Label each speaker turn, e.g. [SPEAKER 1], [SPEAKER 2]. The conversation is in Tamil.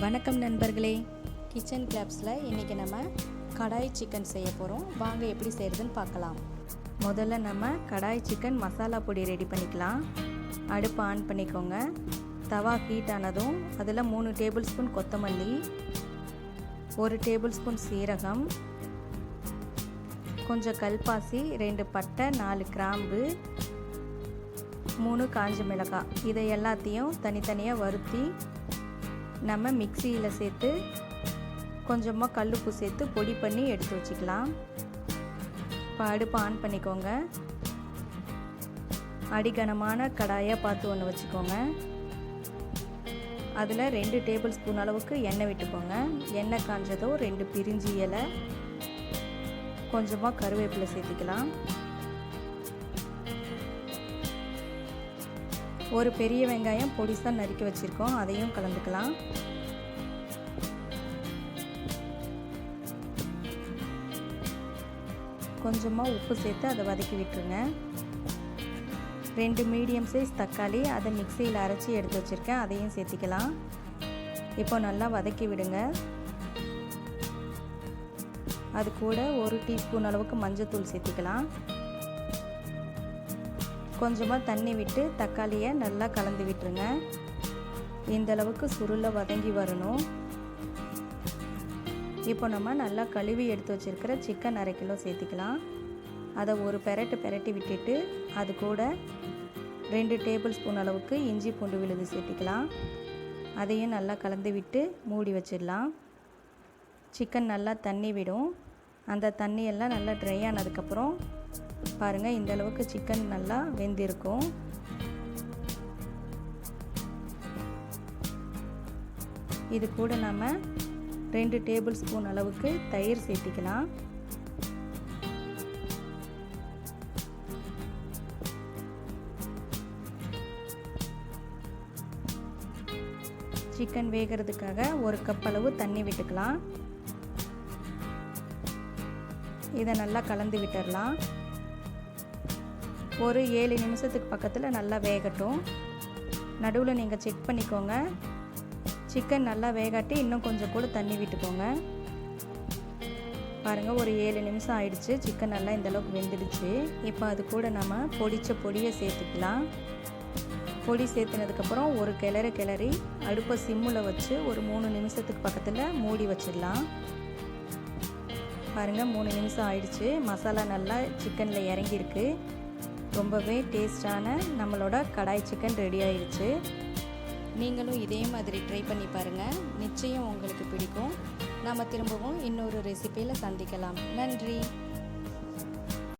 [SPEAKER 1] வணக்கம் நண்பர்களே, கிச்சன் கிளப்ஸில் இன்றைக்கி நம்ம கடாய் சிக்கன் செய்ய போகிறோம். வாங்க எப்படி செய்கிறதுன்னு பார்க்கலாம். முதல்ல நம்ம கடாய் சிக்கன் மசாலா பொடி ரெடி பண்ணிக்கலாம். அடுப்பு ஆன் பண்ணிக்கோங்க. தவா ஹீட் ஆனதும் அதில் 3 டேபிள் ஸ்பூன் கொத்தமல்லி, 1 டேபிள் ஸ்பூன் சீரகம், கொஞ்சம் கல்பாசி, 2 பட்டை, 4 கிராம்பு, 3 காஞ்ச மிளகாய், இதை எல்லாத்தையும் தனித்தனியாக வறுத்தி நம்ம மிக்சியில் சேர்த்து கொஞ்சமாக கல்லுப்பு சேர்த்து பொடி பண்ணி எடுத்து வச்சுக்கலாம். இப்போ அடுப்பு ஆன் பண்ணிக்கோங்க. அடிகனமான கடாயை பார்த்து ஒன்று வச்சுக்கோங்க. அதில் 2 டேபிள் ஸ்பூன் அளவுக்கு எண்ணெய் விட்டுக்கோங்க. எண்ணெய் காஞ்சதோ 2 பிரிஞ்சி இலை, கொஞ்சமாக கருவேப்பிலை சேர்த்துக்கலாம். ஒரு பெரிய வெங்காயம் பொடிசாக நறுக்கி வச்சுருக்கோம், அதையும் கலந்துக்கலாம். கொஞ்சமாக உப்பு சேர்த்து அதை வதக்கி விட்டுருங்க. 2 மீடியம் சைஸ் தக்காளி, அதை மிக்சியில் அரைச்சி எடுத்து வச்சுருக்கேன், அதையும் சேர்த்திக்கலாம். இப்போ நல்லா வதக்கி விடுங்க. அது கூட 1 டீஸ்பூன் அளவுக்கு மஞ்சள்தூள் சேர்த்திக்கலாம். கொஞ்சமாக தண்ணி விட்டு தக்காளியை நல்லா கலந்து விட்டுருங்க. இந்த அளவுக்கு சுருளை வதங்கி வரணும். இப்போ நம்ம நல்லா கழுவி எடுத்து வச்சுருக்கிற சிக்கன் 1/2 கிலோ சேர்த்திக்கலாம். அதை ஒரு பெரட்டி விட்டுட்டு அது கூட 2 டேபிள் ஸ்பூன் அளவுக்கு இஞ்சி பூண்டு விழுது சேர்த்திக்கலாம். அதையும் நல்லா கலந்து விட்டு மூடி வச்சிடலாம். சிக்கன் நல்லா தண்ணி விடும். அந்த தண்ணியெல்லாம் நல்லா ட்ரை ஆனதுக்கப்புறம் பாருங்கள், இந்த அளவுக்கு சிக்கன் நல்லா வெந்திருக்கும். இது கூட நம்ம 2 டேபிள் ஸ்பூன் அளவுக்கு தயிர் சேர்த்திக்கலாம். சிக்கன் வேகிறதுக்காக 1 கப் அளவு தண்ணி விட்டுக்கலாம். இதை நல்லா கலந்து விட்டுடலாம். ஒரு 7 நிமிஷத்துக்கு பக்கத்தில் நல்லா வேகட்டும். நடுவில் நீங்கள் செக் பண்ணிக்கோங்க. சிக்கன் நல்லா வேகாட்டி இன்னும் கொஞ்சம் கூட தண்ணி விட்டுக்கோங்க. பாருங்கள், ஒரு 7 நிமிஷம் ஆயிடுச்சு. சிக்கன் நல்லா இந்தளவுக்கு வெந்துடுச்சு. இப்போ அது கூட நம்ம பொடிச்ச பொடியை சேர்த்துக்கலாம். பொடி சேர்த்துனதுக்கப்புறம் ஒரு கிளறி அடுப்பை சிம்மில் வச்சு ஒரு 3 நிமிஷத்துக்கு பக்கத்தில் மூடி வச்சிடலாம். பாருங்கள், 3 நிமிஷம் ஆயிடுச்சு. மசாலா நல்லா சிக்கனில் இறங்கியிருக்கு. ரொம்பவே டேஸ்டான நம்மளோட கடாய் சிக்கன் ரெடி ஆயிடுச்சு. நீங்களும் இதே மாதிரி ட்ரை பண்ணி பாருங்கள். நிச்சயம் உங்களுக்கு பிடிக்கும். நாம் திரும்பவும் இன்னொரு ரெசிபியில் சந்திக்கலாம். நன்றி.